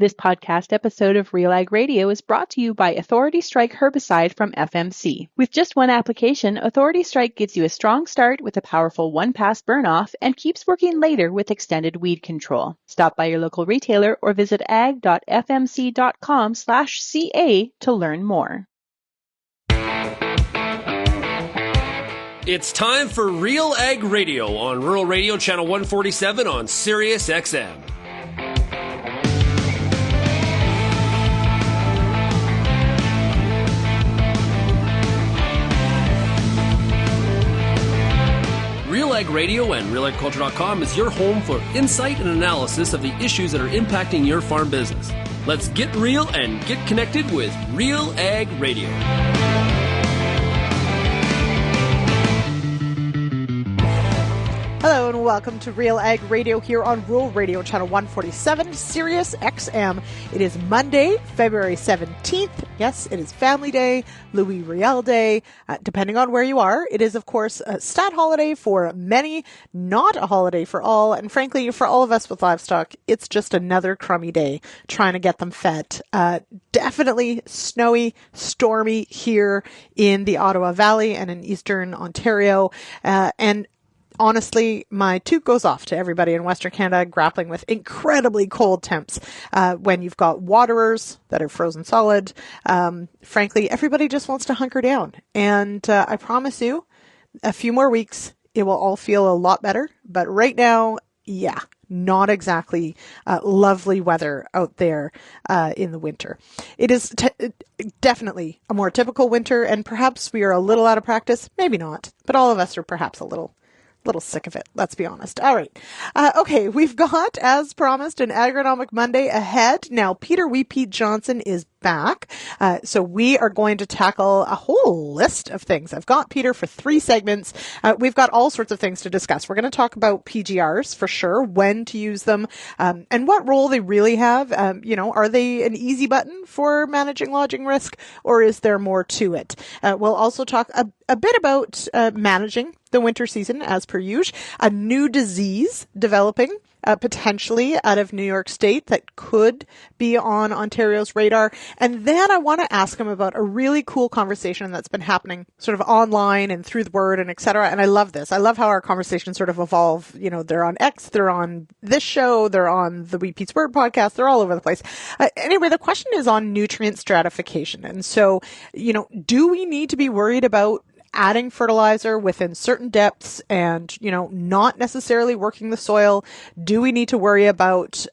This podcast episode of RealAg Radio is brought to you by Authority Strike Herbicide from FMC. With just one application, Authority Strike gives you a strong start with a powerful one-pass burn-off and keeps working later with extended weed control. Stop by your local retailer or visit ag.fmc.com/ca to learn more. It's time for RealAg Radio on Rural Radio Channel 147 on Sirius XM. RealAg Radio and RealAgriculture.com is your home for insight and analysis of the issues that are impacting your farm business. Let's get real and get connected with RealAg Radio. Hello and welcome to RealAg Radio here on Rural Radio Channel 147, Sirius XM. It is Monday, February 17th. Yes, it is Family Day, Louis Riel Day, depending on where you are. It is, of course, a stat holiday for many, not a holiday for all. And frankly, for all of us with livestock, it's just another crummy day trying to get them fed. Definitely snowy, stormy here in the Ottawa Valley and in Eastern Ontario. And honestly, my toot goes off to everybody in Western Canada grappling with incredibly cold temps. When you've got waterers that are frozen solid, frankly, everybody just wants to hunker down. And I promise you, a few more weeks, it will all feel a lot better. But right now, yeah, not exactly lovely weather out there in the winter. It is definitely a more typical winter, and perhaps we are a little out of practice. Maybe not, but all of us are perhaps a little sick of it, let's be honest. All right. Okay, we've got, as promised, an Agronomic Monday ahead. Now, Peter Wheatpeat Johnson is back. So we are going to tackle a whole list of things. I've got Peter for 3 segments. We've got all sorts of things to discuss. We're going to talk about PGRs for sure, when to use them, and what role they really have. Are they an easy button for managing lodging risk, or is there more to it? We'll also talk a bit about managing the winter season as per usual. A new disease developing potentially out of New York State that could be on Ontario's radar. And then I want to ask him about a really cool conversation that's been happening sort of online and through the word and et cetera. And I love this. I love how our conversations sort of evolve. You know, they're on X, they're on this show, they're on the Wheatpeat's Word podcast, they're all over the place. Anyway, the question is on nutrient stratification. And so, do we need to be worried about adding fertilizer within certain depths and, not necessarily working the soil? Do we need to worry about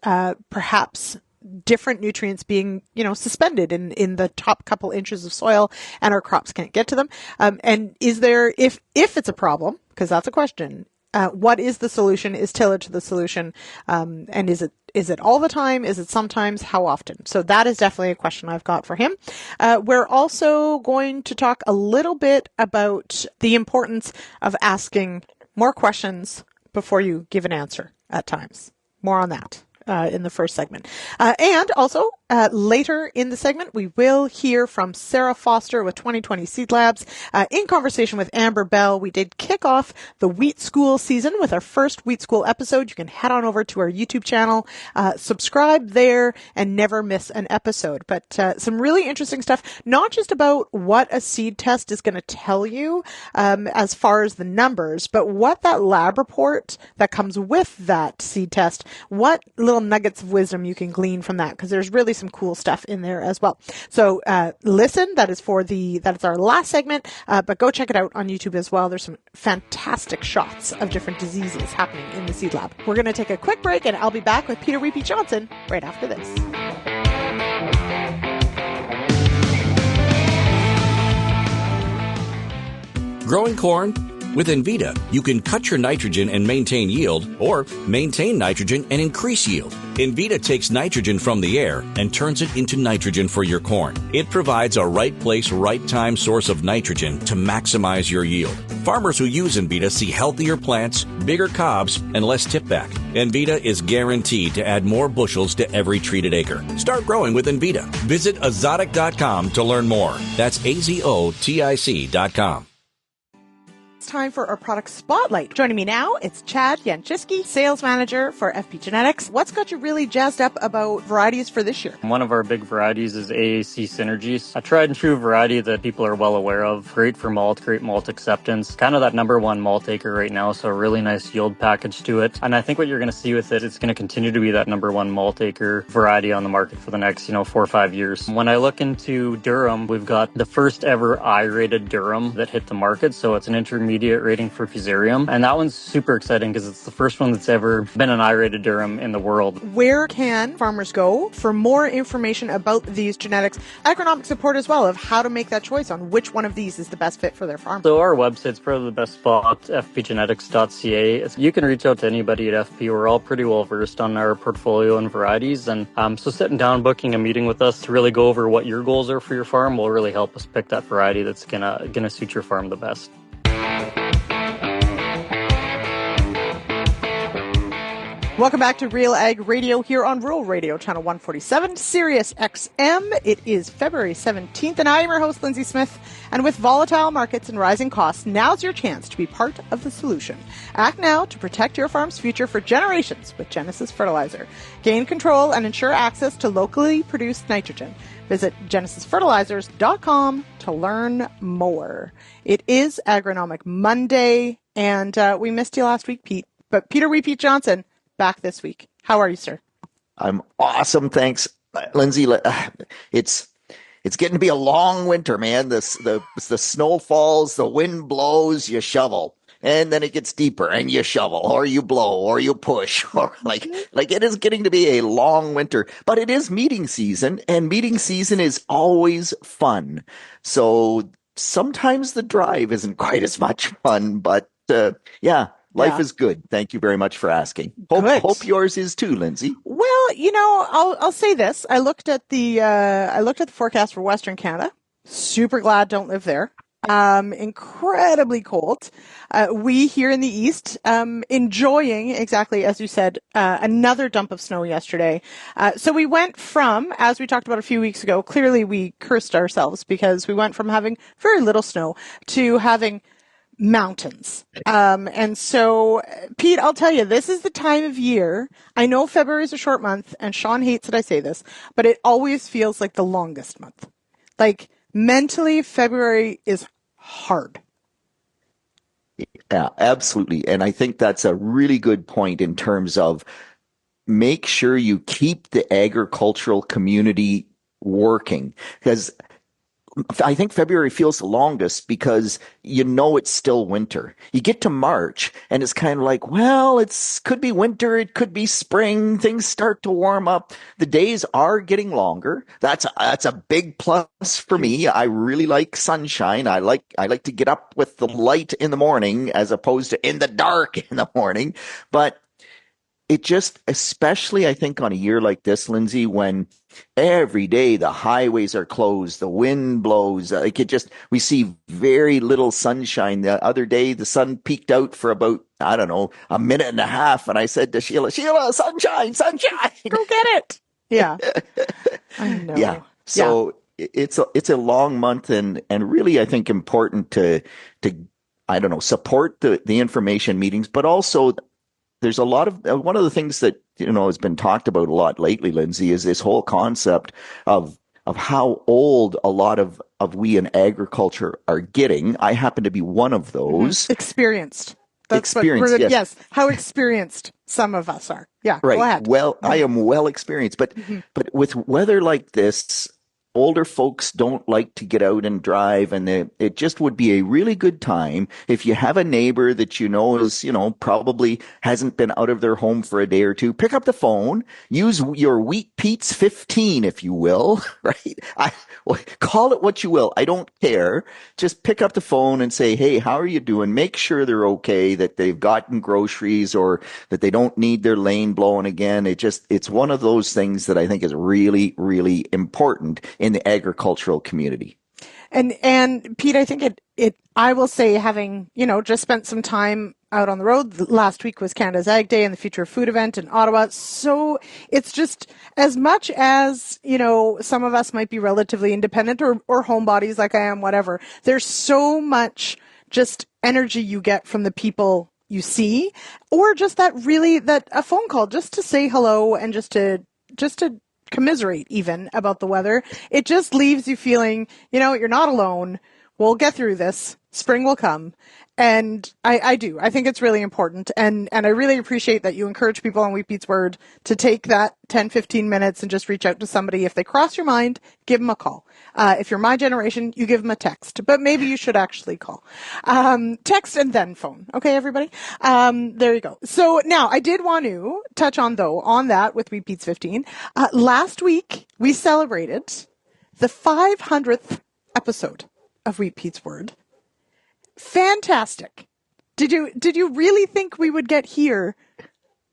perhaps different nutrients being, suspended in the top couple inches of soil and our crops can't get to them? And is there, if it's a problem, because that's a question, what is the solution? Is tillage the solution? And is it all the time? Is it sometimes? How often? So that is definitely a question I've got for him. We're also going to talk a little bit about the importance of asking more questions before you give an answer at times. More on that in the first segment. And also, later in the segment, we will hear from Sarah Foster with 2020 Seed Labs. In conversation with Amber Bell, we did kick off the Wheat School season with our first Wheat School episode. You can head on over to our YouTube channel, subscribe there, and never miss an episode. But some really interesting stuff, not just about what a seed test is going to tell you as far as the numbers, but what that lab report that comes with that seed test, what little nuggets of wisdom you can glean from that, because there's really some cool stuff in there as well. So listen, that is our last segment, but go check it out on YouTube as well. There's some fantastic shots of different diseases happening in the seed lab. We're going to take a quick break, and I'll be back with Peter Wheatpeat Johnson right after this. Growing corn? With Envita, you can cut your nitrogen and maintain yield, or maintain nitrogen and increase yield. Envita takes nitrogen from the air and turns it into nitrogen for your corn. It provides a right place, right time source of nitrogen to maximize your yield. Farmers who use Envita see healthier plants, bigger cobs, and less tipback. Envita is guaranteed to add more bushels to every treated acre. Start growing with Envita. Visit azotic.com to learn more. That's AZOTIC.com. time for our product spotlight. Joining me now, it's Chad Yanchiski, sales manager for FP Genetics. What's got you really jazzed up about varieties for this year? One of our big varieties is AAC Synergies, a tried and true variety that people are well aware of. Great for malt, great malt acceptance. Kind of that number one malt acre right now, so a really nice yield package to it. And I think what you're going to see with it, it's going to continue to be that number one malt acre variety on the market for the next, 4 or 5 years. When I look into durum, we've got the first ever I-rated durum that hit the market. So it's an intermediate rating for fusarium. And that one's super exciting because it's the first one that's ever been an I-rated durum in the world. Where can farmers go for more information about these genetics? Agronomic support as well of how to make that choice on which one of these is the best fit for their farm. So our website's probably the best spot, fpgenetics.ca. You can reach out to anybody at FP. We're all pretty well versed on our portfolio and varieties. And so sitting down, booking a meeting with us to really go over what your goals are for your farm will really help us pick that variety that's gonna suit your farm the best. Welcome back to RealAg Radio here on Rural Radio, channel 147, Sirius XM. It is February 17th, and I am your host, Lyndsey Smith. And with volatile markets and rising costs, now's your chance to be part of the solution. Act now to protect your farm's future for generations with Genesis Fertilizer. Gain control and ensure access to locally produced nitrogen. Visit genesisfertilizers.com to learn more. It is Agronomic Monday, and we missed you last week, Pete. But Peter Wheatpeat Johnson, back this week. How are you, sir? I'm awesome, thanks, Lyndsey. It's getting to be a long winter, man. The snow falls, the wind blows, you shovel, and then it gets deeper, and you shovel, or you blow, or you push, or like it is getting to be a long winter. But it is meeting season, and meeting season is always fun. So sometimes the drive isn't quite as much fun, but life is good. Thank you very much for asking. Hope yours is too, Lyndsey. Well, I'll say this. I looked at the forecast for Western Canada. Super glad don't live there. Incredibly cold. We here in the East, enjoying exactly as you said, another dump of snow yesterday. So we went from, as we talked about a few weeks ago, clearly we cursed ourselves because we went from having very little snow to having mountains. And so, Pete, I'll tell you, this is the time of year. I know February is a short month, and Sean hates that I say this, but it always feels like the longest month. Like, mentally, February is hard. Yeah, absolutely. And I think that's a really good point in terms of make sure you keep the agricultural community working, because I think February feels the longest because it's still winter. You get to March and it's kind of like, well, could be winter, it could be spring, things start to warm up. The days are getting longer. That's a big plus for me. I really like sunshine. I like to get up with the light in the morning as opposed to in the dark in the morning. But it just, especially I think on a year like this, Lyndsey, when every day the highways are closed, the wind blows, we see very little sunshine. The other day, the sun peaked out for about, I don't know, a minute and a half. And I said to Sheila, sunshine. Go get it. Yeah. I know. Yeah. So it's a long month and really, I think important to, I don't know, support the information meetings, but also there's a lot of, one of the things that, has been talked about a lot lately, Lyndsey, is this whole concept of how old a lot of we in agriculture are getting. I happen to be one of those. Experienced. That's experienced, yes. How experienced some of us are. Yeah, right. Go ahead. Well, I am well experienced, but with weather like this, older folks don't like to get out and drive, and it just would be a really good time if you have a neighbor that is, probably hasn't been out of their home for a day or two. Pick up the phone, use your Wheat Pete's 15, if you will, right? Call it what you will. I don't care. Just pick up the phone and say, hey, how are you doing? Make sure they're okay, that they've gotten groceries or that they don't need their lane blown again. It's one of those things that I think is really, really important in the agricultural community. And Pete, I think I will say, having, just spent some time out on the road, last week was Canada's Ag Day and the Future of Food event in Ottawa. So it's just, as much as, some of us might be relatively independent or homebodies like I am, whatever, there's so much just energy you get from the people you see, or just that a phone call just to say hello and just to commiserate even about the weather. It just leaves you feeling, you're not alone. We'll get through this. Spring will come. And I do. I think it's really important. And I really appreciate that you encourage people on Wheat Beats Word to take that 10, 15 minutes and just reach out to somebody. If they cross your mind, give them a call. If you're my generation, you give them a text. But maybe you should actually call. Text and then phone. Okay, everybody? There you go. So now I did want to touch on that with Wheat Beats 15. Last week, we celebrated the 500th episode of Wheat Beats Word. Fantastic. Did you really think we would get here?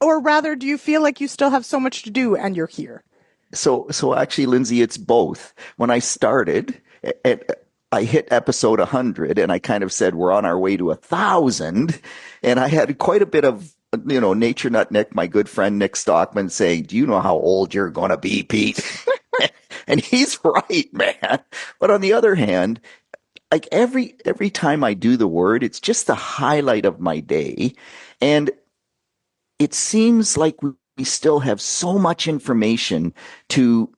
Or rather, do you feel like you still have so much to do and you're here? So actually, Lyndsey, it's both. When I started, I hit episode 100 and I kind of said, we're on our way to 1,000. And I had quite a bit of, Nature Nut Nick, my good friend Nick Stockman, saying, do you know how old you're going to be, Pete? And he's right, man. But on the other hand, like every time I do the word, it's just the highlight of my day. And it seems like we still have so much information to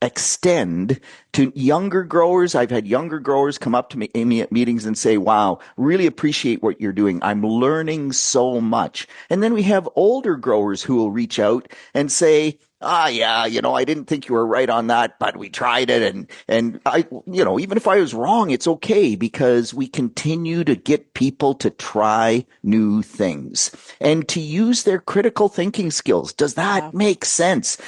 extend to younger growers. I've had younger growers come up to me at meetings and say, wow, really appreciate what you're doing. I'm learning so much. And then we have older growers who will reach out and say, yeah, I didn't think you were right on that, but we tried it. And I, even if I was wrong, it's okay because we continue to get people to try new things and to use their critical thinking skills. Does that make sense?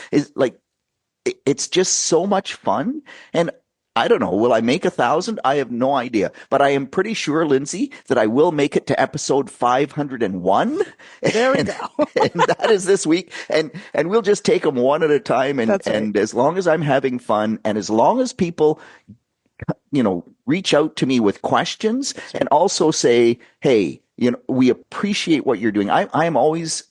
It's just so much fun. And I don't know, will I make 1,000? I have no idea. But I am pretty sure, Lyndsey, that I will make it to episode 501. There we go. And that is this week. And we'll just take them one at a time. And as long as I'm having fun and as long as people, reach out to me with questions and also say, hey, we appreciate what you're doing. I'm always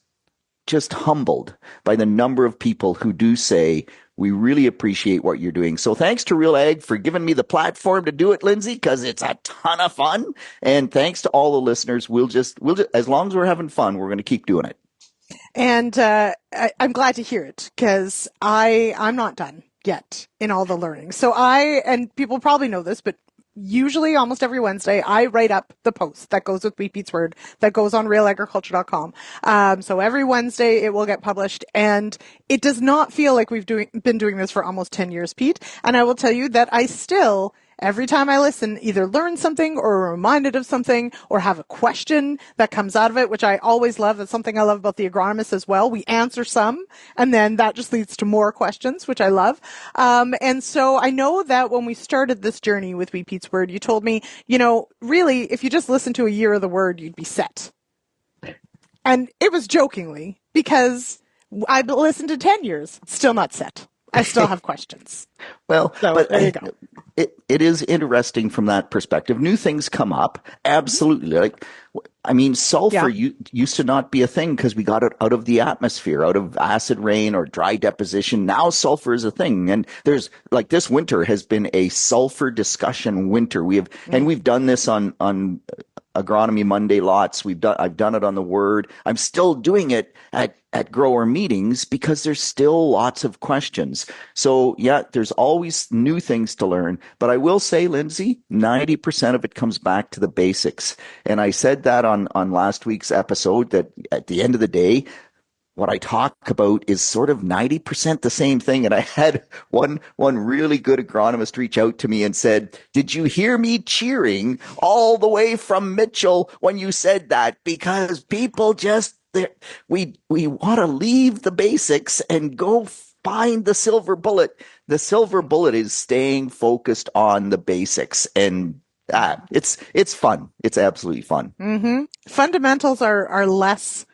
just humbled by the number of people who do say, we really appreciate what you're doing. So thanks to RealAg for giving me the platform to do it, Lyndsey, because it's a ton of fun. And thanks to all the listeners. We'll just, as long as we're having fun, we're going to keep doing it. And I'm glad to hear it because I'm not done yet in all the learning. So and people probably know this, but usually almost every Wednesday, I write up the post that goes with Wheat Beats Word that goes on RealAgriculture.com. So every Wednesday it will get published and it does not feel like we've been doing this for almost 10 years, Pete. And I will tell you that I still, every time I listen, either learn something or are reminded of something or have a question that comes out of it, which I always love. That's something I love about the agronomists as well. We answer some and then that just leads to more questions, which I love. And so I know that when we started this journey with Wheat Beats Word, you told me, really, if you just listen to a year of the word, you'd be set. And it was jokingly because I've listened to 10 years, still not set. I still have questions. Well, so, but there you go. It is interesting from that perspective. New things come up. Absolutely. Sulfur used to not be a thing because we got it out of the atmosphere, out of acid rain or dry deposition. Now sulfur is a thing. And there's this winter has been a sulfur discussion winter. We've done this on Agronomy Monday lots. I've done it on the Word. I'm still doing it at grower meetings because there's still lots of questions. So yeah, there's always new things to learn. But I will say, Lyndsey, 90% of it comes back to the basics. And I said that on last week's episode that at the end of the day, what I talk about is sort of 90% the same thing. And I had one really good agronomist reach out to me and said, did you hear me cheering all the way from Mitchell when you said that? Because people we want to leave the basics and go find the silver bullet. The silver bullet is staying focused on the basics. And it's fun. It's absolutely fun. Mm-hmm. Fundamentals are less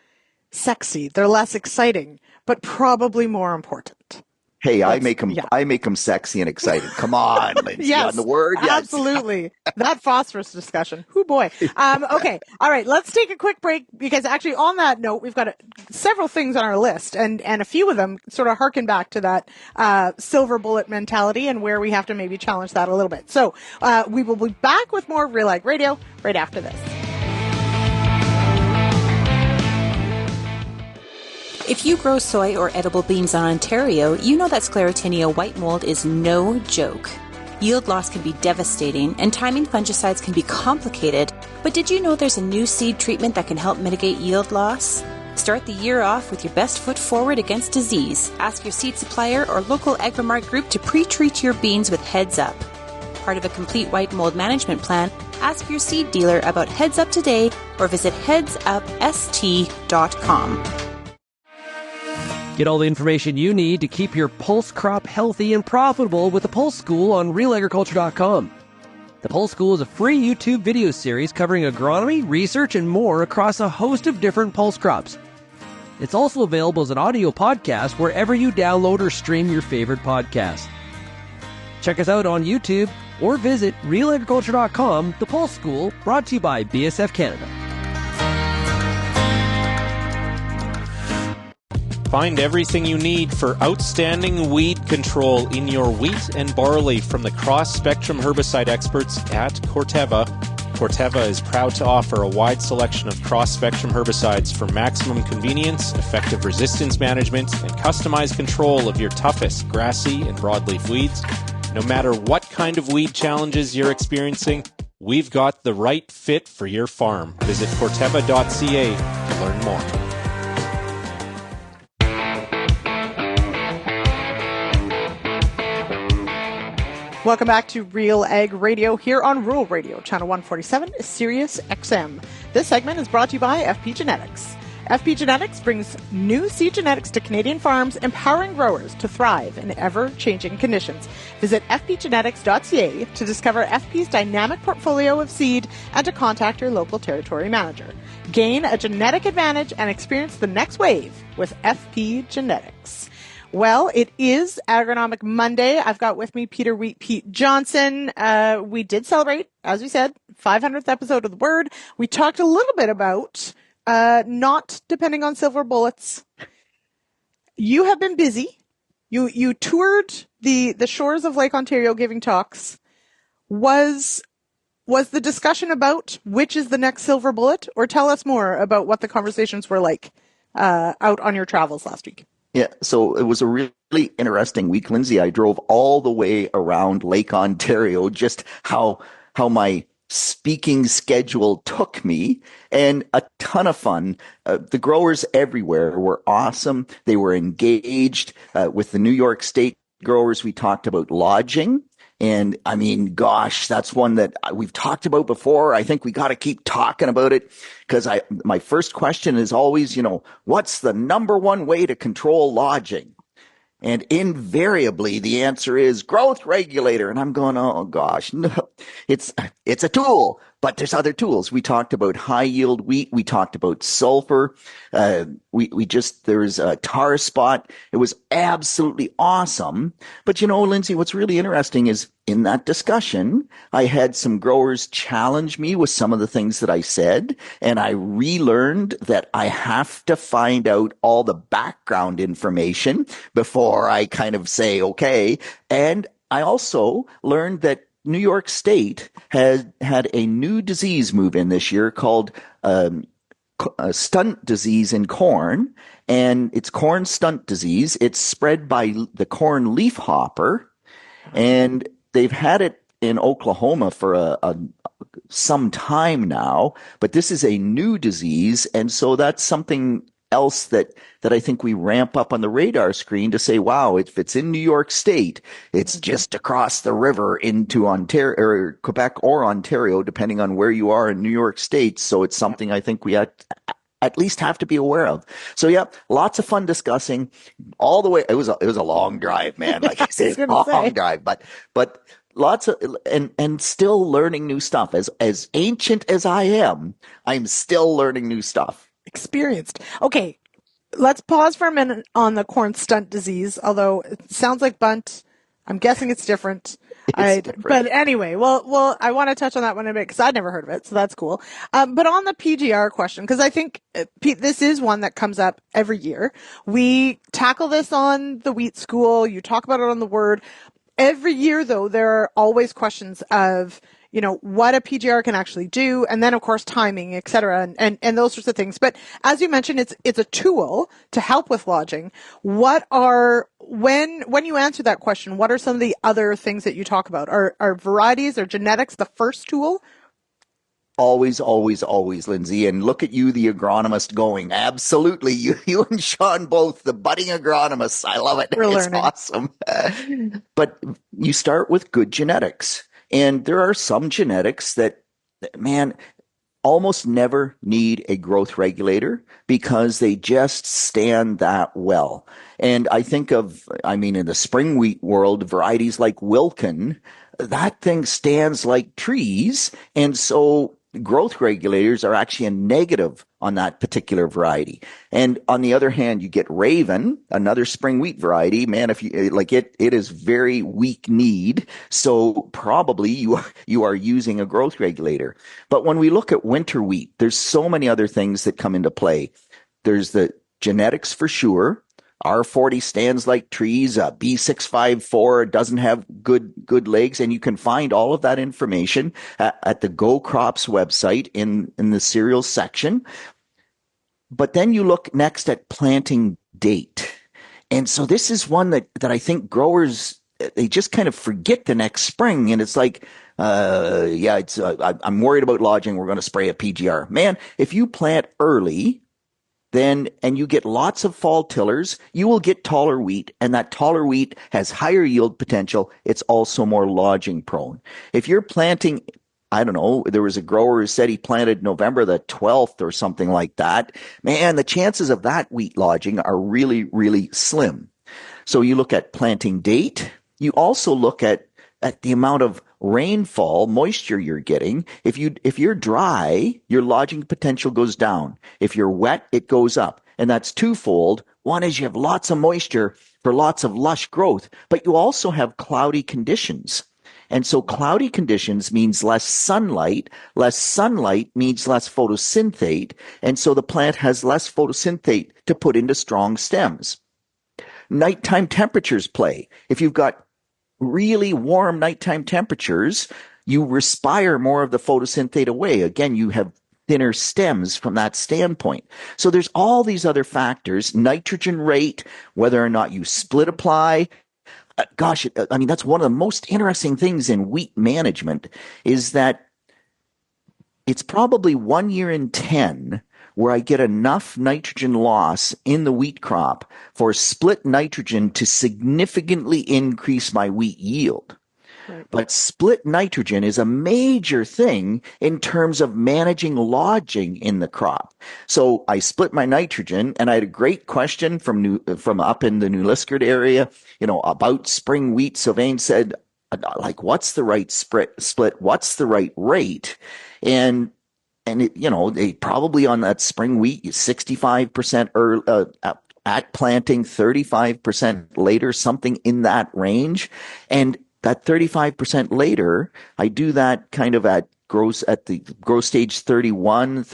sexy. They're less exciting, but probably more important. Hey, I make them sexy and excited. Come on, Lyndsey, Yes, on the word. Yes. Absolutely. That phosphorus discussion. Hoo boy. Okay. All right. Let's take a quick break because actually on that note, we've got several things on our list and a few of them sort of harken back to that, silver bullet mentality and where we have to maybe challenge that a little bit. So, we will be back with more RealAg Radio right after this. If you grow soy or edible beans in Ontario, you know that Sclerotinia white mold is no joke. Yield loss can be devastating, and timing fungicides can be complicated, but did you know there's a new seed treatment that can help mitigate yield loss? Start the year off with your best foot forward against disease. Ask your seed supplier or local Agronomic group to pre-treat your beans with Heads Up. Part of a complete white mold management plan, ask your seed dealer about Heads Up today or visit headsupst.com. Get all the information you need to keep your pulse crop healthy and profitable with the Pulse School on RealAgriculture.com. The Pulse School is a free YouTube video series covering agronomy, research, and more across a host of different pulse crops. It's also available as an audio podcast wherever you download or stream your favorite podcast. Check us out on YouTube or visit RealAgriculture.com. The Pulse School, brought to you by BSF Canada. Find everything you need for outstanding weed control in your wheat and barley from the cross-spectrum herbicide experts at Corteva. Corteva is proud to offer a wide selection of cross-spectrum herbicides for maximum convenience, effective resistance management, and customized control of your toughest grassy and broadleaf weeds. No matter what kind of weed challenges you're experiencing, we've got the right fit for your farm. Visit corteva.ca to learn more. Welcome back to Real Ag Radio here on Rural Radio, Channel 147, Sirius XM. This segment is brought to you by FP Genetics. FP Genetics brings new seed genetics to Canadian farms, empowering growers to thrive in ever-changing conditions. Visit fpgenetics.ca to discover FP's dynamic portfolio of seed and to contact your local territory manager. Gain a genetic advantage and experience the next wave with FP Genetics. Well, it is Agronomic Monday. I've got with me Peter Wheat Pete Johnson. We did celebrate, as we said, 500th episode of The Word. We talked a little bit about not depending on silver bullets. You have been busy. You toured the shores of Lake Ontario giving talks. Was the discussion about which is the next silver bullet, or tell us more about what the conversations were like out on your travels last week? Yeah, so it was a really interesting week, Lyndsey. I drove all the way around Lake Ontario, just how my speaking schedule took me, and a ton of fun. The growers everywhere were awesome. They were engaged. With the New York State growers, we talked about lodging. And I mean, gosh, that's one that we've talked about before. I think we got to keep talking about it because my first question is always, what's the number one way to control lodging? And invariably the answer is growth regulator. And I'm going, oh gosh, no, it's a tool, but there's other tools. We talked about high yield wheat. We talked about sulfur. There's a tar spot. It was absolutely awesome. But Lyndsey, what's really interesting is in that discussion, I had some growers challenge me with some of the things that I said, and I relearned that I have to find out all the background information before I kind of say, okay. And I also learned that New York State has had a new disease move in this year called stunt disease in corn, and it's corn stunt disease. It's spread by the corn leafhopper, and they've had it in Oklahoma for some time now, but this is a new disease, and so that's something else that I think we ramp up on the radar screen to say, wow, if it's in New York State, it's just across the river into Ontario or Quebec or Ontario, depending on where you are in New York State. So it's something I think we at least have to be aware of. So yeah, lots of fun discussing all the way. It was a long drive, man. Like I said, long drive, but lots of, and still learning new stuff. As ancient as I am, I'm still learning new stuff. Experienced. Okay. let's pause for a minute on the corn stunt disease, although it sounds like bunt. I'm guessing it's different. Different. But anyway, well, I want to touch on that one in a bit because I'd never heard of it, so that's cool. But on the PGR question, because I think this is one that comes up every year. We tackle this on the Wheat School. You talk about it on the Word. Every year, though, there are always questions of, what a PGR can actually do, and then of course timing, et cetera, and those sorts of things. But as you mentioned, it's a tool to help with lodging. When you answer that question, what are some of the other things that you talk about? Are varieties or genetics the first tool? Always, always, always, Lyndsey. And look at you, the agronomist, going. Absolutely. You and Sean both, the budding agronomists. I love it. We're It's learning. awesome. But you start with good genetics. And there are some genetics that, man, almost never need a growth regulator because they just stand that well. And I think in the spring wheat world, varieties like Wilkin, that thing stands like trees. And so growth regulators are actually a negative on that particular variety. And on the other hand, you get Raven, another spring wheat variety. Man, if you like it is very weak kneed. So probably you are using a growth regulator. But when we look at winter wheat, there's so many other things that come into play. There's the genetics for sure. R40 stands like trees. B654 doesn't have good legs, and you can find all of that information at the Go Crops website in the cereals section. But then you look next at planting date, and so this is one that I think growers, they just kind of forget the next spring, and it's like, I'm worried about lodging. We're going to spray a PGR. Man, if you plant early, and you get lots of fall tillers, you will get taller wheat, and that taller wheat has higher yield potential. It's also more lodging prone. If you're planting, I don't know, there was a grower who said he planted November the 12th or something like that. Man, the chances of that wheat lodging are really, really slim. So you look at planting date. You also look at the amount of rainfall, moisture you're getting. If you're dry, your lodging potential goes down. If you're wet, it goes up. And that's twofold. One is you have lots of moisture for lots of lush growth, but you also have cloudy conditions. And so cloudy conditions means less sunlight. Less sunlight means less photosynthate. And so the plant has less photosynthate to put into strong stems. Nighttime temperatures play. If you've got really warm nighttime temperatures, you respire more of the photosynthate away. Again, you have thinner stems from that standpoint. So there's all these other factors, nitrogen rate, whether or not you split apply. That's one of the most interesting things in wheat management is that it's probably 1 year in 10 where I get enough nitrogen loss in the wheat crop for split nitrogen to significantly increase my wheat yield. Right. But split nitrogen is a major thing in terms of managing lodging in the crop. So I split my nitrogen, and I had a great question from up in the New Liskeard area, about spring wheat. Sylvain said, what's the right split? What's the right rate? And they probably on that spring wheat, 65% at planting, 35% later, something in that range. And that 35% later, I do that kind of at the growth stage 31,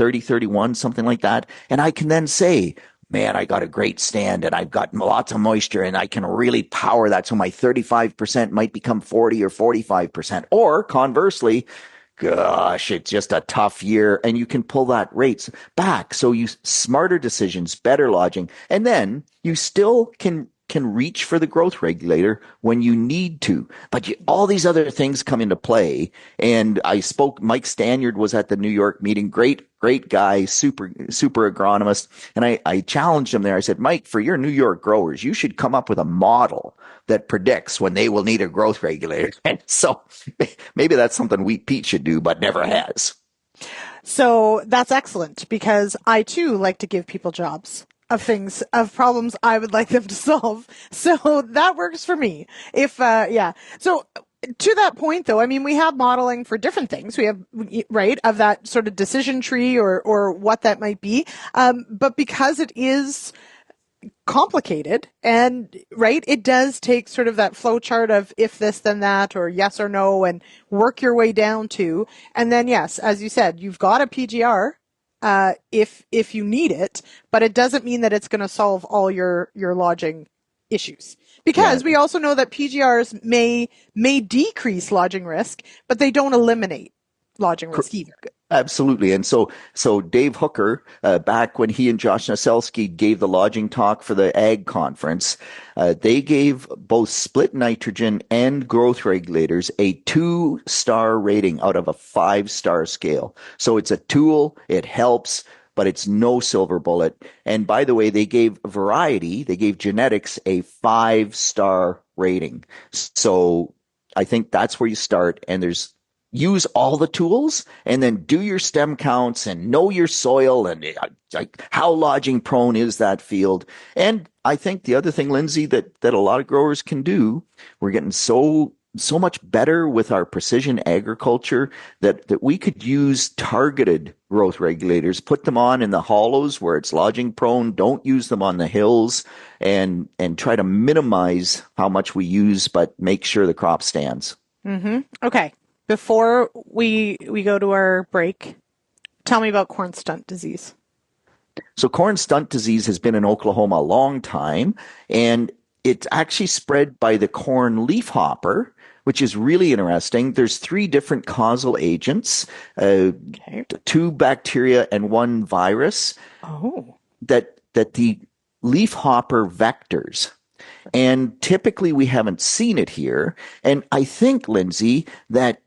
something like that. And I can then say, man, I got a great stand and I've got lots of moisture and I can really power that. So my 35% might become 40 or 45%. Or conversely, gosh, it's just a tough year, and you can pull that rates back. So you smarter decisions, better lodging, and then you still can reach for the growth regulator when you need to. But all these other things come into play. And Mike Stanyard was at the New York meeting. Great guy, super agronomist. And I challenged him there. I said, Mike, for your New York growers, you should come up with a model that predicts when they will need a growth regulator. And so maybe that's something Wheat Pete should do, but never has. So that's excellent, because I too like to give people jobs of problems I would like them to solve. So that works for me. So to that point, though, we have modeling for different things. We have, right, of that sort of decision tree or what that might be. But because it is complicated, and right, it does take sort of that flow chart of if this then that, or yes or no, and work your way down to, and then yes, as you said, you've got a PGR if you need it, but it doesn't mean that it's going to solve all your lodging issues, because we also know that PGRs may decrease lodging risk, but they don't eliminate lodging risk either. Absolutely. And so Dave Hooker, back when he and Josh Naselski gave the lodging talk for the Ag Conference, they gave both split nitrogen and growth regulators a 2-star rating out of a 5-star scale. So it's a tool, it helps, but it's no silver bullet. And by the way, they gave genetics a 5-star rating. So I think that's where you start, and use all the tools, and then do your stem counts and know your soil and like how lodging prone is that field. And I think the other thing, Lyndsey, that a lot of growers can do, we're getting so much better with our precision agriculture that we could use targeted growth regulators, put them on in the hollows where it's lodging prone, don't use them on the hills, and try to minimize how much we use, but make sure the crop stands. Mm-hmm. Okay. Before we go to our break, tell me about corn stunt disease. So corn stunt disease has been in Oklahoma a long time, and it's actually spread by the corn leafhopper, which is really interesting. There's 3 different causal agents, 2 bacteria and 1 virus that the leafhopper vectors. And typically we haven't seen it here. And I think, Lyndsey, that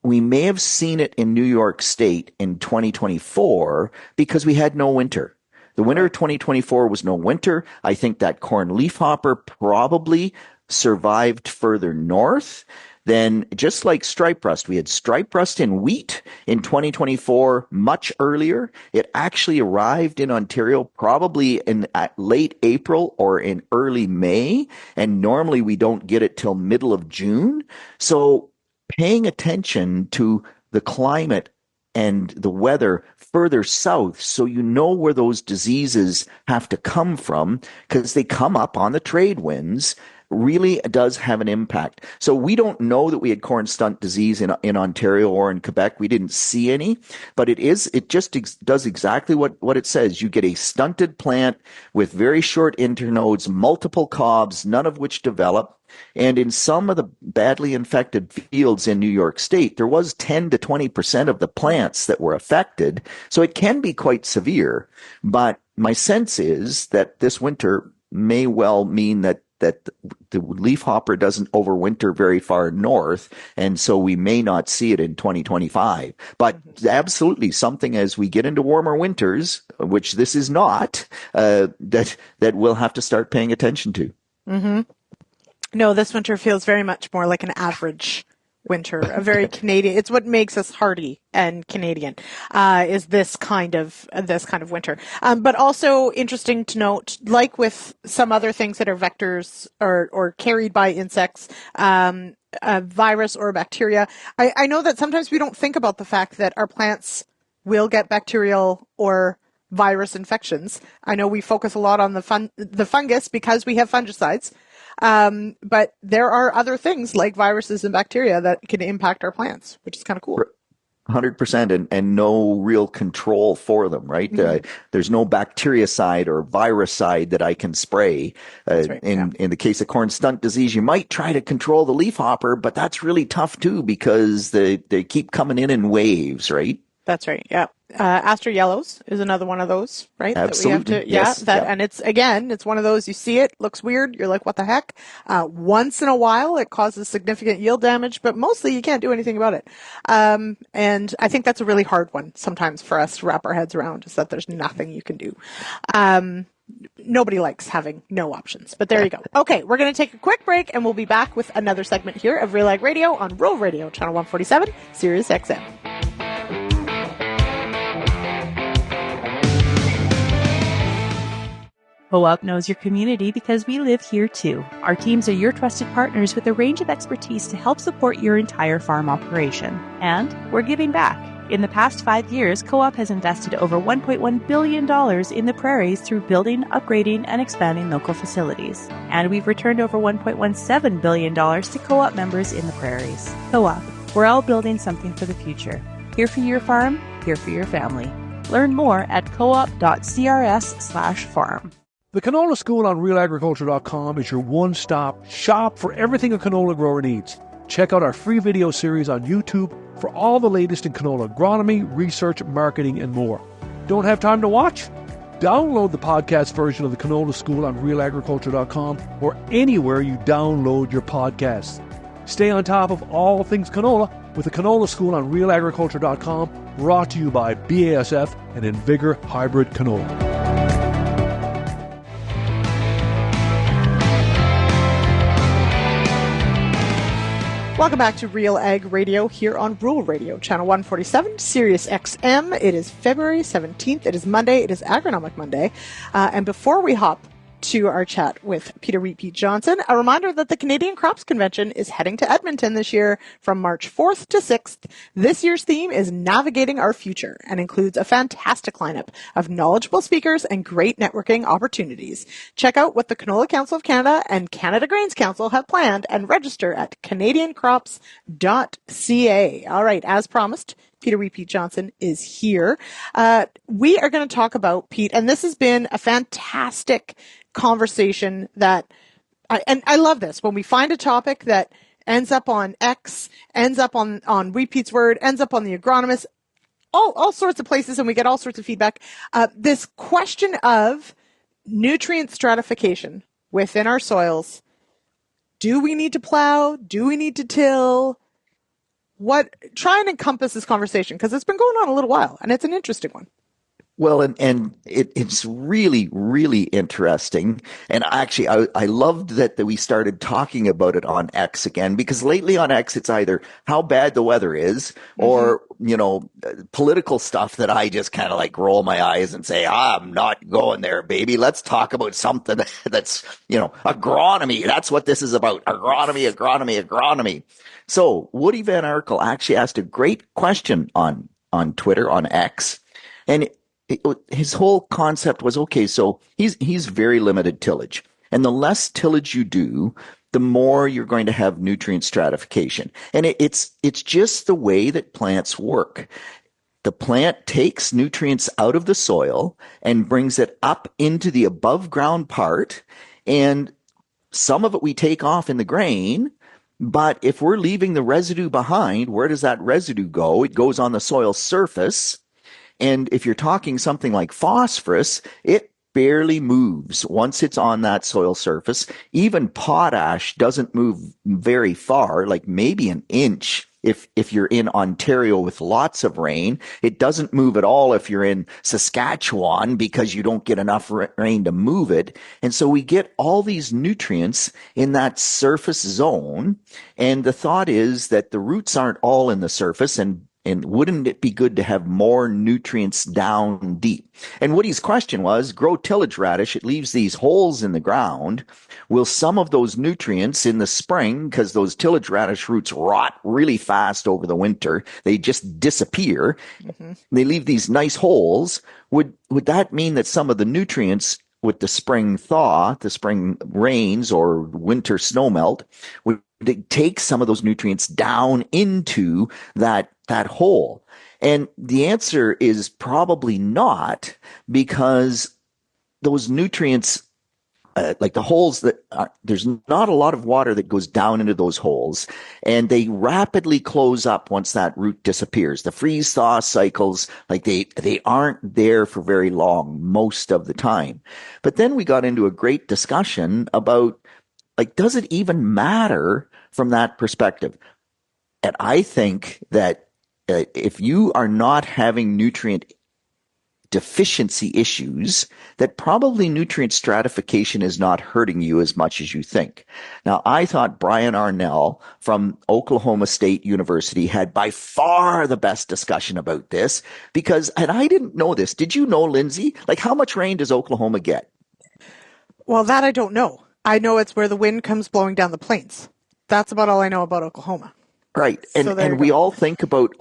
we may have seen it in New York State in 2024 because we had no winter. The winter of 2024 was no winter. I think that corn leafhopper probably survived further north. Then, just like stripe rust, we had stripe rust in wheat in 2024 much earlier. It actually arrived in Ontario probably in late April or in early May, and normally we don't get it till middle of June. So paying attention to the climate and the weather further south, so you know where those diseases have to come from, because they come up on the trade winds, really does have an impact. So we don't know that we had corn stunt disease in Ontario or in Quebec. We didn't see any, but it just does exactly what it says. You get a stunted plant with very short internodes, multiple cobs, none of which develop. And in some of the badly infected fields in New York State, there was 10 to 20% of the plants that were affected. So it can be quite severe. But my sense is that this winter may well mean that the leafhopper doesn't overwinter very far north, and so we may not see it in 2025. But absolutely something as we get into warmer winters, which this is not, that we'll have to start paying attention to. Mm-hmm. No, this winter feels very much more like an average winter, a very Canadian. It's what makes us hardy and Canadian, is this kind of winter. But also interesting to note, like with some other things that are vectors or carried by insects, a virus or bacteria, I know that sometimes we don't think about the fact that our plants will get bacterial or virus infections. I know we focus a lot on the fungus because we have fungicides. But there are other things like viruses and bacteria that can impact our plants, which is kind of cool. 100% and no real control for them, right? Mm-hmm. There's no bactericide or viruside that I can spray. Right, in the case of corn stunt disease, you might try to control the leafhopper, but that's really tough too because they keep coming in waves, right? That's right. Yeah. Aster yellows is another one of those, right? Absolutely. That we have to, and it's one of those, you see it, looks weird. You're like, what the heck? Once in a while, it causes significant yield damage, but mostly you can't do anything about it. And I think that's a really hard one sometimes for us to wrap our heads around, is that there's nothing you can do. Nobody likes having no options, but there you go. Okay, we're going to take a quick break and we'll be back with another segment here of RealAg Radio on Rural Radio, channel 147, Sirius XM. Co-op knows your community because we live here too. Our teams are your trusted partners with a range of expertise to help support your entire farm operation. And we're giving back. In the past 5 years, Co-op has invested over $1.1 billion in the prairies through building, upgrading, and expanding local facilities. And we've returned over $1.17 billion to Co-op members in the prairies. Co-op, we're all building something for the future. Here for your farm, here for your family. Learn more at coop.crs/farm. The Canola School on RealAgriculture.com is your one-stop shop for everything a canola grower needs. Check out our free video series on YouTube for all the latest in canola agronomy, research, marketing, and more. Don't have time to watch? Download the podcast version of the Canola School on RealAgriculture.com or anywhere you download your podcasts. Stay on top of all things canola with the Canola School on RealAgriculture.com, brought to you by BASF and Invigor Hybrid Canola. Welcome back to Real Ag Radio here on Rural Radio, Channel 147, Sirius XM. It is February 17th. It is Monday. It is Agronomic Monday. And before we hop to our chat with Peter Wheat Johnson, a reminder that the Canadian Crops Convention is heading to Edmonton this year from March 4th to 6th. This year's theme is Navigating Our Future and includes a fantastic lineup of knowledgeable speakers and great networking opportunities. Check out what the Canola Council of Canada and Canada Grains Council have planned and register at canadiancrops.ca. All right, as promised, Peter Wheat Johnson is here. We are going to talk about, Pete, and this has been a fantastic conversation that, I love this, when we find a topic that ends up on X, ends up on Wheat Pete's Word, ends up on the Agronomist, all sorts of places, and we get all sorts of feedback. This question of nutrient stratification within our soils. Do we need to plow? Do we need to till? Try and encompass this conversation, because it's been going on a little while, and it's an interesting one. Well, and it's really, really interesting. And actually, I loved that we started talking about it on X again, because lately on X, it's either how bad the weather is or, political stuff that I just kind of like roll my eyes and say, I'm not going there, baby. Let's talk about something that's, agronomy. That's what this is about. Agronomy. So Woody Van Arkel actually asked a great question on Twitter, on X. And his whole concept was, okay, so he's very limited tillage. And the less tillage you do, the more you're going to have nutrient stratification. And it's just the way that plants work. The plant takes nutrients out of the soil and brings it up into the above ground part. And some of it we take off in the grain. But if we're leaving the residue behind, where does that residue go? It goes on the soil surface. And if you're talking something like phosphorus, it barely moves once it's on that soil surface. Even potash doesn't move very far, like maybe an inch. If you're in Ontario with lots of rain, it doesn't move at all if you're in Saskatchewan, because you don't get enough rain to move it. And so we get all these nutrients in that surface zone. And the thought is that the roots aren't all in the surface, and wouldn't it be good to have more nutrients down deep? And Woody's question was, grow tillage radish. It leaves these holes in the ground. Will some of those nutrients in the spring, because those tillage radish roots rot really fast over the winter, they just disappear. Mm-hmm. They leave these nice holes. Would that mean that some of the nutrients with the spring thaw, the spring rains or winter snowmelt, would take some of those nutrients down into that hole? And the answer is probably not, because those nutrients, like the holes there's not a lot of water that goes down into those holes, and they rapidly close up once that root disappears. The freeze thaw cycles, like they aren't there for very long most of the time. But then we got into a great discussion about, like, does it even matter from that perspective? And I think that if you are not having nutrient deficiency issues, that probably nutrient stratification is not hurting you as much as you think. Now, I thought Brian Arnell from Oklahoma State University had by far the best discussion about this, because, and I didn't know this. Did you know, Lyndsey? Like, how much rain does Oklahoma get? Well, that I don't know. I know it's where the wind comes blowing down the plains. That's about all I know about Oklahoma. Right. So there you And we go. all think about,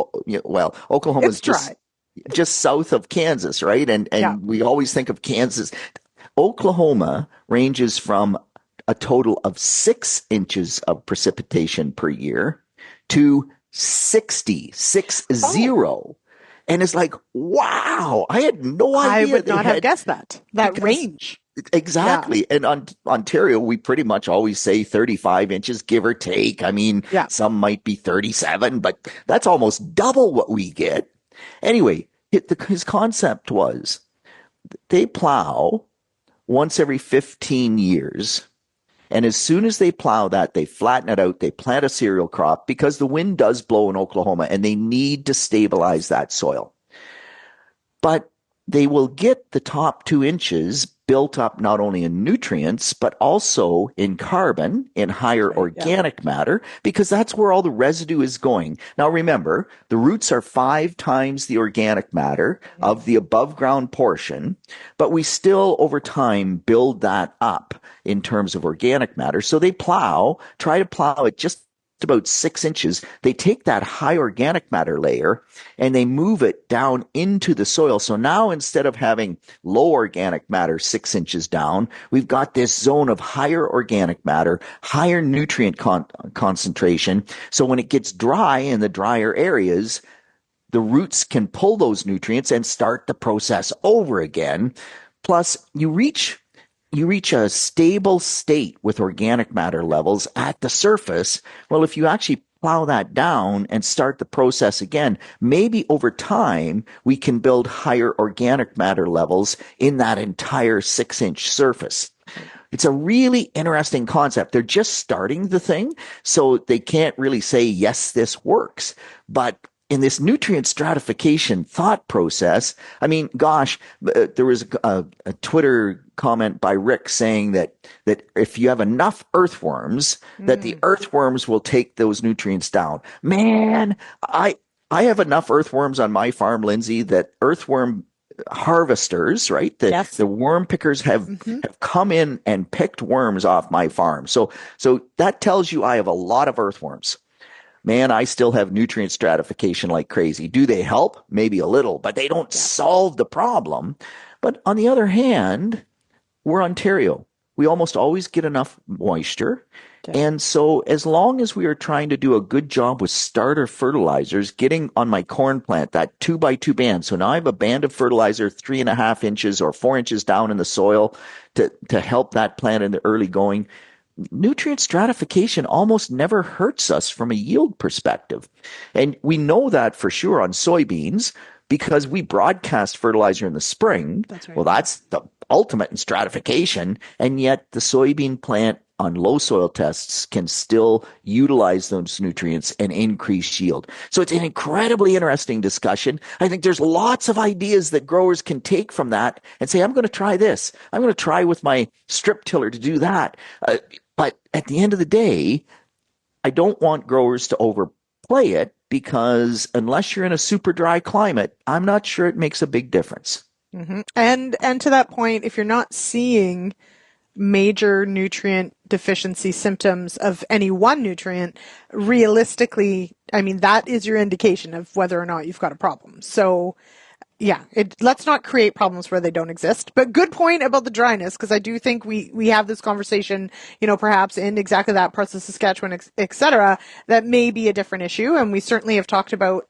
well, Oklahoma's It's dry. just south of Kansas, right? And Yeah. we always think of Kansas. Oklahoma ranges from a total of 6 inches of precipitation per year to 60. And it's like, wow, I had no I idea would they not have had guessed that because- range. Exactly. And on Ontario, we pretty much always say 35 inches, give or take. I mean, Yeah. some might be 37, but that's almost double what we get. Anyway, his concept was they plow once every 15 years. And as soon as they plow that, they flatten it out, they plant a cereal crop because the wind does blow in Oklahoma and they need to stabilize that soil. But they will get the top 2 inches built up not only in nutrients, but also in carbon, in higher organic matter, because that's where all the residue is going. Now remember, the roots are 5 times the organic matter of the above ground portion, but we still over time build that up in terms of organic matter. So they try to plow it just about 6 inches. They take that high organic matter layer and they move it down into the soil. So now instead of having low organic matter 6 inches down, we've got this zone of higher organic matter, higher nutrient concentration. So when it gets dry in the drier areas, the roots can pull those nutrients and start the process over again. Plus, you reach a stable state with organic matter levels at the surface. Well, if you actually plow that down and start the process again, maybe over time we can build higher organic matter levels in that entire 6-inch surface. It's a really interesting concept. They're just starting the thing, so they can't really say, yes, this works. But in this nutrient stratification thought process, I mean, gosh, there was a Twitter comment by Rick saying that if you have enough earthworms, that the earthworms will take those nutrients down. Man, I have enough earthworms on my farm, Lyndsey, that earthworm harvesters, right? The worm pickers have come in and picked worms off my farm. So that tells you I have a lot of earthworms. Man, I still have nutrient stratification like crazy. Do they help? Maybe a little, but they don't solve the problem. But on the other hand, we're Ontario. We almost always get enough moisture. And so as long as we are trying to do a good job with starter fertilizers, getting on my corn plant, that 2x2 band. So now I have a band of fertilizer 3.5 inches or 4 inches down in the soil to help that plant in the early going. Nutrient stratification almost never hurts us from a yield perspective. And we know that for sure on soybeans because we broadcast fertilizer in the spring. That's right. Well, that's the ultimate in stratification. And yet the soybean plant on low soil tests can still utilize those nutrients and increase yield. So it's an incredibly interesting discussion. I think there's lots of ideas that growers can take from that and say, I'm going to try this. I'm going to try with my strip tiller to do that. But at the end of the day, I don't want growers to overplay it because unless you're in a super dry climate, I'm not sure it makes a big difference. Mm-hmm. And to that point, if you're not seeing major nutrient deficiency symptoms of any one nutrient, realistically, I mean, that is your indication of whether or not you've got a problem. So yeah, let's not create problems where they don't exist. But good point about the dryness, because I do think we have this conversation, perhaps in exactly that parts of Saskatchewan, et cetera, that may be a different issue. And we certainly have talked about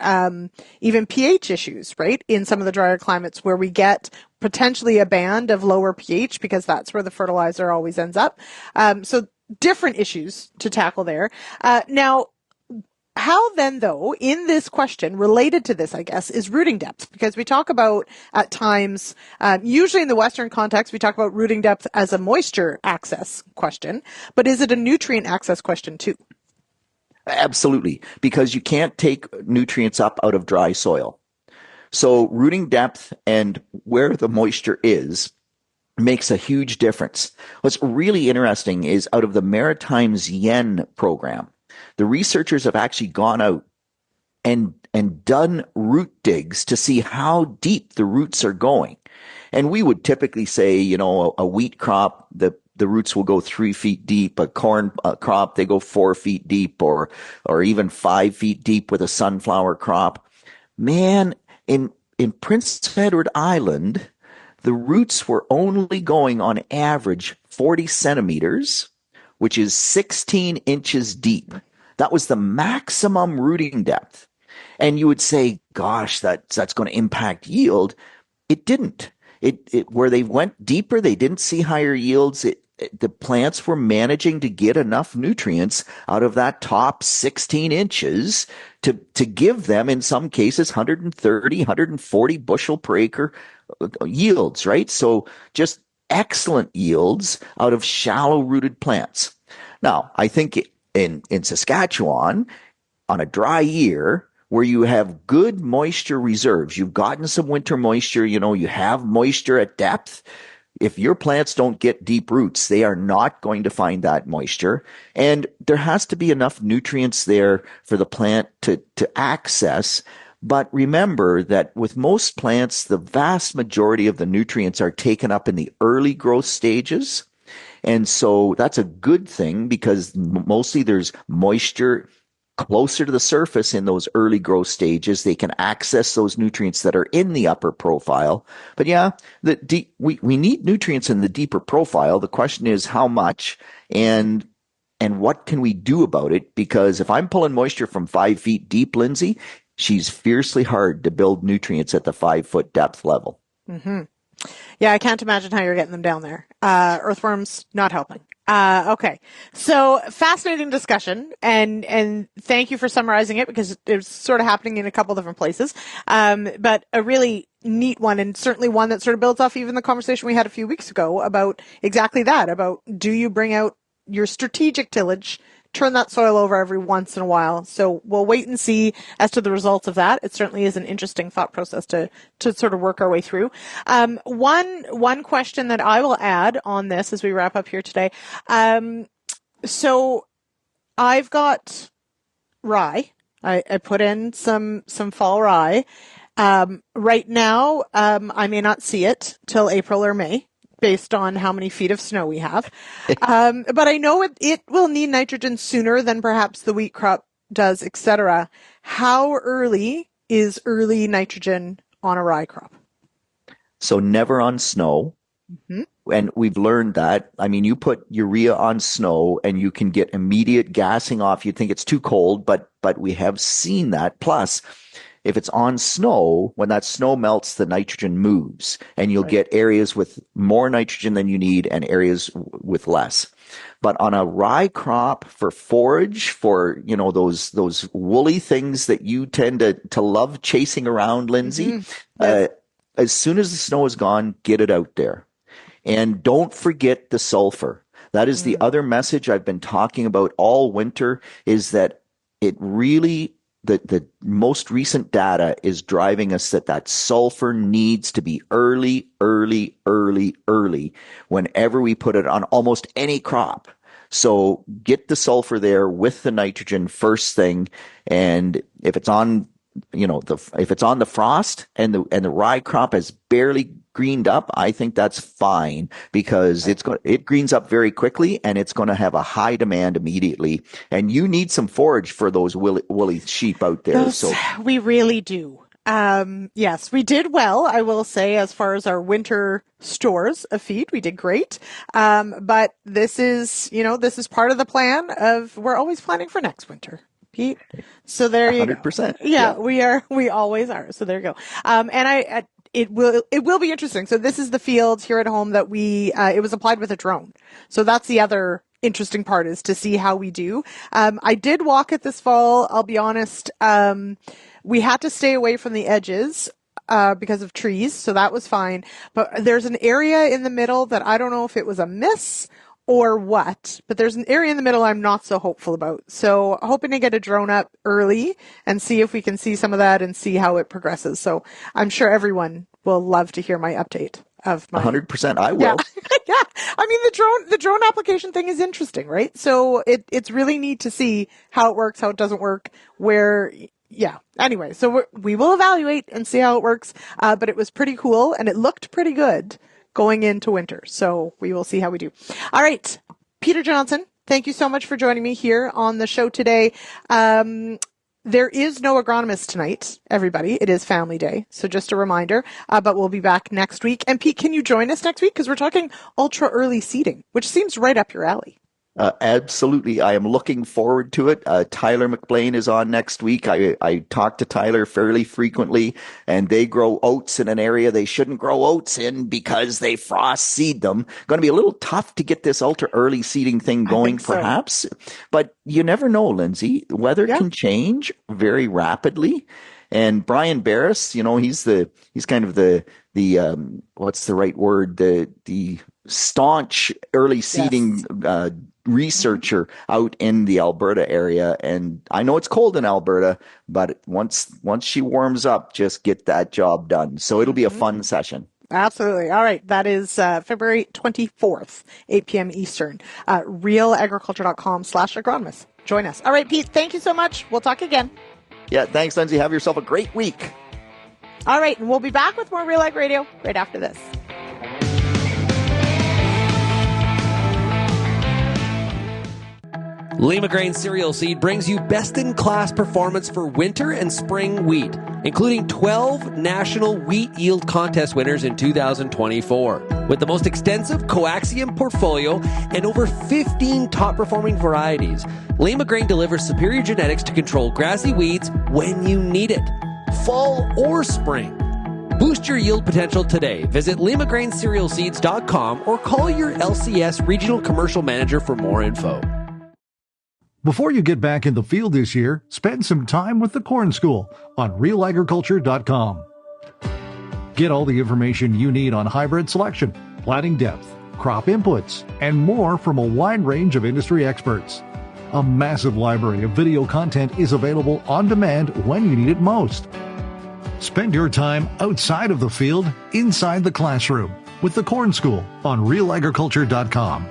even pH issues, right, in some of the drier climates where we get potentially a band of lower pH because that's where the fertilizer always ends up. So different issues to tackle there. Now, how then, though, in this question, related to this, I guess, is rooting depth? Because we talk about, at times, usually in the Western context, we talk about rooting depth as a moisture access question, but is it a nutrient access question too? Absolutely, because you can't take nutrients up out of dry soil. So rooting depth and where the moisture is makes a huge difference. What's really interesting is out of the Maritimes Yen program, the researchers have actually gone out and done root digs to see how deep the roots are going. And we would typically say, a wheat crop, the the roots will go 3 feet deep. A corn crop, they go 4 feet deep, or even 5 feet deep with a sunflower crop. Man, in Prince Edward Island, the roots were only going on average 40 centimeters, which is 16 inches deep. That was the maximum rooting depth. And you would say, gosh, that's going to impact yield. It didn't. Where they went deeper, they didn't see higher yields. The plants were managing to get enough nutrients out of that top 16 inches to give them, in some cases, 130, 140 bushel per acre yields, right? So just excellent yields out of shallow rooted plants. Now, I think in Saskatchewan, on a dry year, where you have good moisture reserves, you've gotten some winter moisture, you have moisture at depth. If your plants don't get deep roots, they are not going to find that moisture. And there has to be enough nutrients there for the plant to access. But remember that with most plants, the vast majority of the nutrients are taken up in the early growth stages. And so that's a good thing because mostly there's moisture closer to the surface in those early growth stages. They can access those nutrients that are in the upper profile. But yeah, we need nutrients in the deeper profile. The question is how much and what can we do about it? Because if I'm pulling moisture from 5 feet deep, Lyndsey, she's fiercely hard to build nutrients at the 5 foot depth level. Mm-hmm. Yeah, I can't imagine how you're getting them down there. Earthworms not helping. Okay. So fascinating discussion and thank you for summarizing it because it's sort of happening in a couple different places. But a really neat one and certainly one that sort of builds off even the conversation we had a few weeks ago about exactly that, about do you bring out your strategic tillage, turn that soil over every once in a while. So we'll wait and see as to the results of that. It certainly is an interesting thought process to sort of work our way through. One question that I will add on this as we wrap up here today. So I've got rye. I put in some fall rye. Right now, I may not see it till April or May, based on how many feet of snow we have. But I know it will need nitrogen sooner than perhaps the wheat crop does, etc. How early is early nitrogen on a rye crop? So never on snow. Mm-hmm. And we've learned that. I mean, you put urea on snow and you can get immediate gassing off. You'd think it's too cold, but we have seen that. Plus, if it's on snow, when that snow melts, the nitrogen moves and you'll get areas with more nitrogen than you need and areas with less. But on a rye crop for forage, for, those woolly things that you tend to love chasing around, Lyndsey, as soon as the snow is gone, get it out there. And don't forget the sulfur. That is the other message I've been talking about all winter, is that it really, the most recent data is driving us that sulfur needs to be early whenever we put it on almost any crop. So get the sulfur there with the nitrogen first thing. And if it's on, if it's on the frost and the rye crop has barely greened up, I think that's fine because it greens up very quickly and it's going to have a high demand immediately. And you need some forage for those woolly sheep out there. So we really do. Yes, we did well, I will say, as far as our winter stores of feed. We did great. But this is part of the plan we're always planning for next winter, Pete. So there you 100%. go. Yeah, we always are. So there you go. And it will be interesting. So this is the field here at home that it was applied with a drone. So that's the other interesting part, is to see how we do. I did walk it this fall. I'll be honest. We had to stay away from the edges, because of trees. So that was fine. But there's an area in the middle that I don't know if it was a miss or what, but there's an area in the middle I'm not so hopeful about. So hoping to get a drone up early and see if we can see some of that and see how it progresses. So I'm sure everyone will love to hear my update of my 100%. I will. Yeah. Yeah. I mean, the drone application thing is interesting, right? So it's really neat to see how it works, how it doesn't work, Anyway, so we will evaluate and see how it works. But it was pretty cool and it looked pretty good going into winter. So we will see how we do. All right. Peter Johnson, thank you so much for joining me here on the show today. There is no agronomist tonight, everybody. It is Family Day. So just a reminder, but we'll be back next week. And Pete, can you join us next week? Because we're talking ultra early seeding, which seems right up your alley. Absolutely. I am looking forward to it. Tyler McBlain is on next week. I talk to Tyler fairly frequently, and they grow oats in an area they shouldn't grow oats in because they frost seed them. Going to be a little tough to get this ultra early seeding thing going, perhaps. But you never know, Lyndsey. The weather can change very rapidly. And Brian Barris, he's kind of the what's the right word? The staunch early seeding researcher out in the Alberta area. And I know it's cold in Alberta, but once she warms up, just get that job done. So it'll be a fun session. Absolutely. All right. That is February 24th, 8 p.m. Eastern. RealAgriculture.com/agronomist. Join us. All right, Pete, thank you so much. We'll talk again. Yeah, thanks, Lyndsey. Have yourself a great week. All right, and we'll be back with more RealAg Radio right after this. Lima Grain Cereal Seed brings you best-in-class performance for winter and spring wheat, including 12 national wheat yield contest winners in 2024. With the most extensive coaxium portfolio and over 15 top-performing varieties, Lima Grain delivers superior genetics to control grassy weeds when you need it, fall or spring. Boost your yield potential today. Visit limagraincerealseeds.com or call your LCS Regional Commercial Manager for more info. Before you get back in the field this year, spend some time with the Corn School on RealAgriculture.com. Get all the information you need on hybrid selection, planting depth, crop inputs, and more from a wide range of industry experts. A massive library of video content is available on demand when you need it most. Spend your time outside of the field, inside the classroom, with the Corn School on RealAgriculture.com.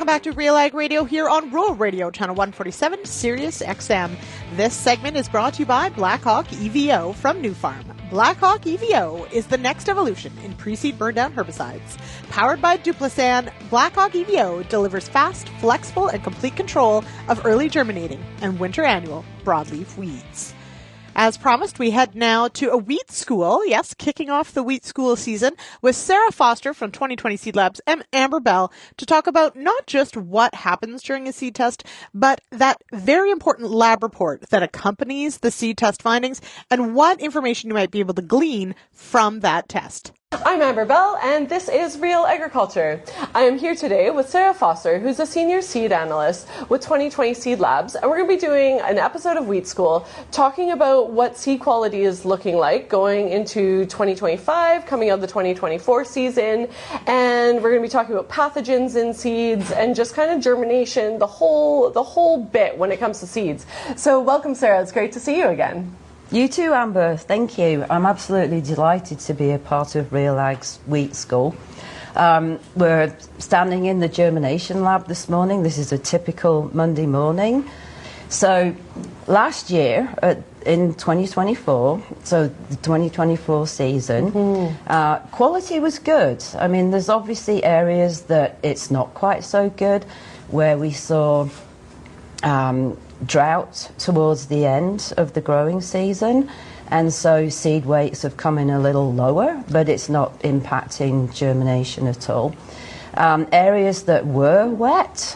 Back to RealAg Radio here on Rural Radio, channel 147, Sirius XM. This segment is brought to you by Blackhawk EVO from New Farm. Blackhawk EVO is the next evolution in pre-seed burn-down herbicides. Powered by Duplisan, Blackhawk EVO delivers fast, flexible, and complete control of early germinating and winter annual broadleaf weeds. As promised, we head now to a wheat school. Yes, kicking off the wheat school season with Sarah Foster from 2020 Seed Labs and Amber Bell to talk about not just what happens during a seed test, but that very important lab report that accompanies the seed test findings and what information you might be able to glean from that test. I'm Amber Bell, and this is Real Agriculture. I am here today with Sarah Foster, who's a senior seed analyst with 2020 Seed Labs, and we're going to be doing an episode of Wheat School talking about what seed quality is looking like going into 2025, coming out of the 2024 season, and we're going to be talking about pathogens in seeds and just kind of germination, the whole bit when it comes to seeds. So welcome, Sarah. It's great to see you again. You too, Amber. Thank you. I'm absolutely delighted to be a part of RealAg's Wheat School. We're standing in the germination lab this morning. This is a typical Monday morning. So last year, in 2024, so the 2024 season, quality was good. I mean, there's obviously areas that it's not quite so good, where we saw drought towards the end of the growing season, and so seed weights have come in a little lower, but it's not impacting germination at all. Areas that were wet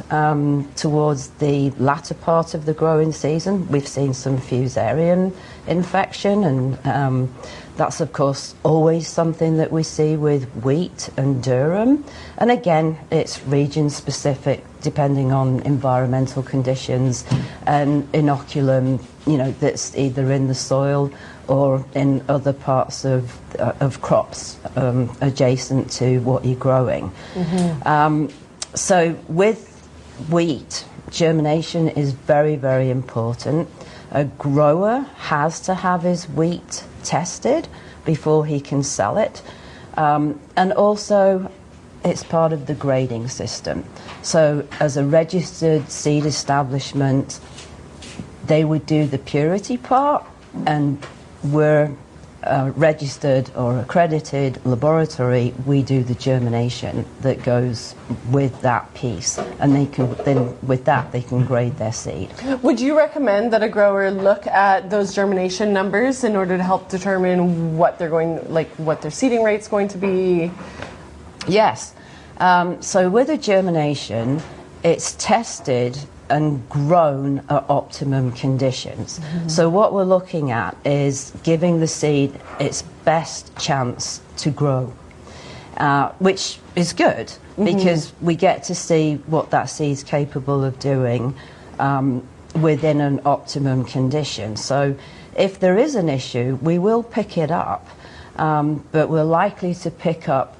towards the latter part of the growing season, we've seen some fusarium infection, and that's of course always something that we see with wheat and durum, and again it's region specific depending on environmental conditions and inoculum, that's either in the soil or in other parts of crops adjacent to what you're growing. So with wheat, germination is very, very important. A grower has to have his wheat tested before he can sell it, and also it's part of the grading system. So as a registered seed establishment, they would do the purity part, and we're registered or accredited laboratory. We do the germination that goes with that piece, and they can then with that they can grade their seed. Would you recommend that a grower look at those germination numbers in order to help determine what they're what their seeding rate's going to be? Yes. So with a germination, it's tested and grown at optimum conditions. Mm-hmm. So what we're looking at is giving the seed its best chance to grow, which is good because we get to see what that seed's capable of doing within an optimum condition. So if there is an issue, we will pick it up, but we're likely to pick up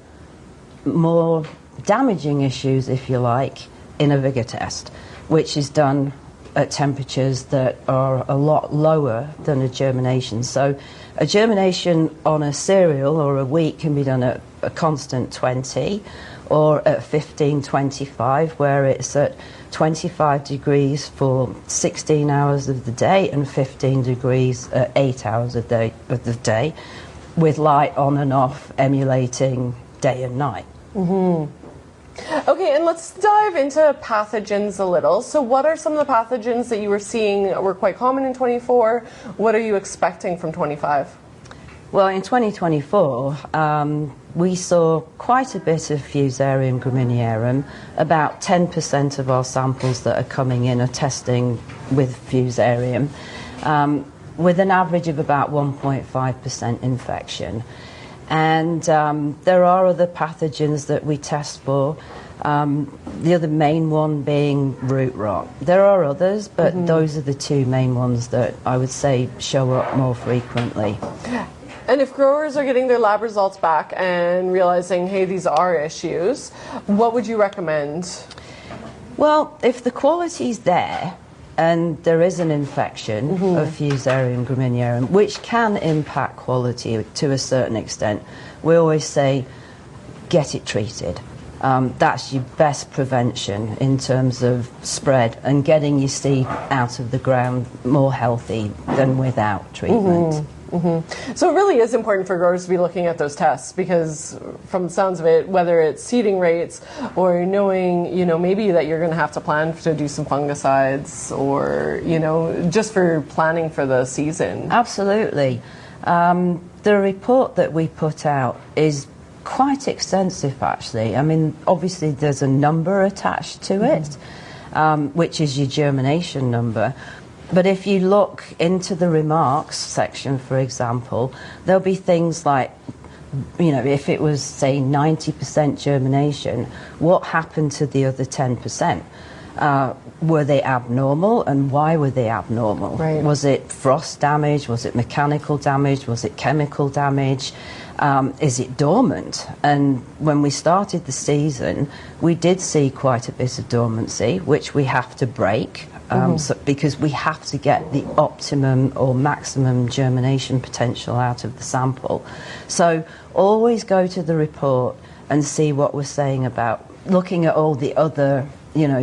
more damaging issues, if you like, in a vigor test, which is done at temperatures that are a lot lower than a germination. So a germination on a cereal or a wheat can be done at a constant 20 or at 15-25, where it's at 25 degrees for 16 hours of the day and 15 degrees at 8 hours of the day, with light on and off emulating day and night. Mm-hmm. Okay, and let's dive into pathogens a little. So what are some of the pathogens that you were seeing were quite common in 24? What are you expecting from 25? Well, in 2024, we saw quite a bit of Fusarium graminearum. About 10% of our samples that are coming in are testing with Fusarium, with an average of about 1.5% infection. And there are other pathogens that we test for, the other main one being root rot. There are others, but those are the two main ones that I would say show up more frequently. And if growers are getting their lab results back and realizing, hey, these are issues, what would you recommend? Well, if the quality's there, and there is an infection of Fusarium graminearum, which can impact quality to a certain extent, we always say get it treated. That's your best prevention in terms of spread and getting your seed out of the ground more healthy than without treatment. So it really is important for growers to be looking at those tests, because from the sounds of it, whether it's seeding rates or knowing, maybe that you're going to have to plan to do some fungicides, or, just for planning for the season. Absolutely. The report that we put out is quite extensive, actually. I mean, obviously there's a number attached to it, which is your germination number. But if you look into the remarks section, for example, there'll be things like, if it was, say, 90% germination, what happened to the other 10%? Were they abnormal, and why were they abnormal? Right. Was it frost damage? Was it mechanical damage? Was it chemical damage? Is it dormant? And when we started the season, we did see quite a bit of dormancy, which we have to break. Because we have to get the optimum or maximum germination potential out of the sample. So always go to the report and see what we're saying about looking at all the other,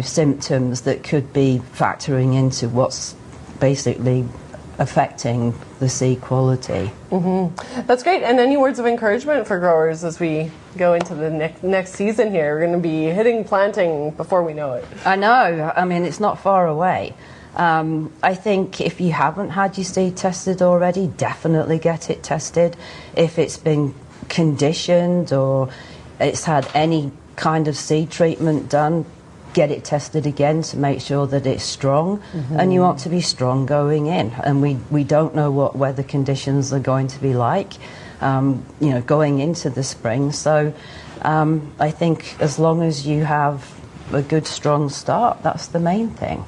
symptoms that could be factoring into what's basically affecting the seed quality. That's great. And any words of encouragement for growers as we go into the next season here? We're going to be hitting planting before we know it. I know. I mean, it's not far away. I think if you haven't had your seed tested already, definitely get it tested. If it's been conditioned or it's had any kind of seed treatment done, get it tested again to make sure that it's strong. And you want to be strong going in, and we don't know what weather conditions are going to be like going into the spring. So I think as long as you have a good strong start, that's the main thing.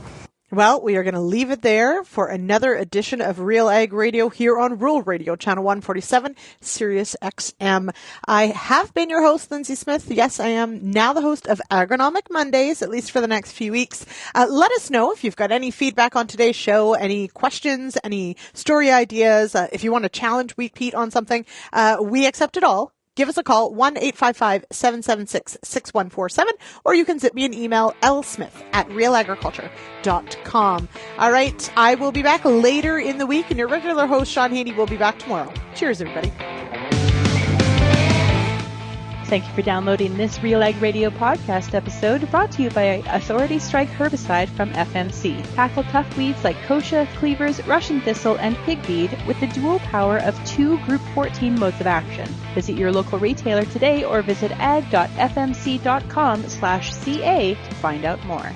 Well, we are going to leave it there for another edition of RealAg Radio here on Rural Radio, Channel 147, Sirius XM. I have been your host, Lyndsey Smith. Yes, I am now the host of Agronomic Mondays, at least for the next few weeks. Let us know if you've got any feedback on today's show, any questions, any story ideas. If you want to challenge Wheat Pete on something, we accept it all. give us a call, 1-855-776-6147, or you can zip me an email, lsmith@realagriculture.com. All right, I will be back later in the week, and your regular host, Sean Haney, will be back tomorrow. Cheers, everybody. Thank you for downloading this RealAg Radio podcast episode, brought to you by Authority Strike herbicide from FMC. Tackle tough weeds like kochia, cleavers, Russian thistle, and pigweed with the dual power of 2 Group 14 modes of action. Visit your local retailer today or visit ag.fmc.com/ca to find out more.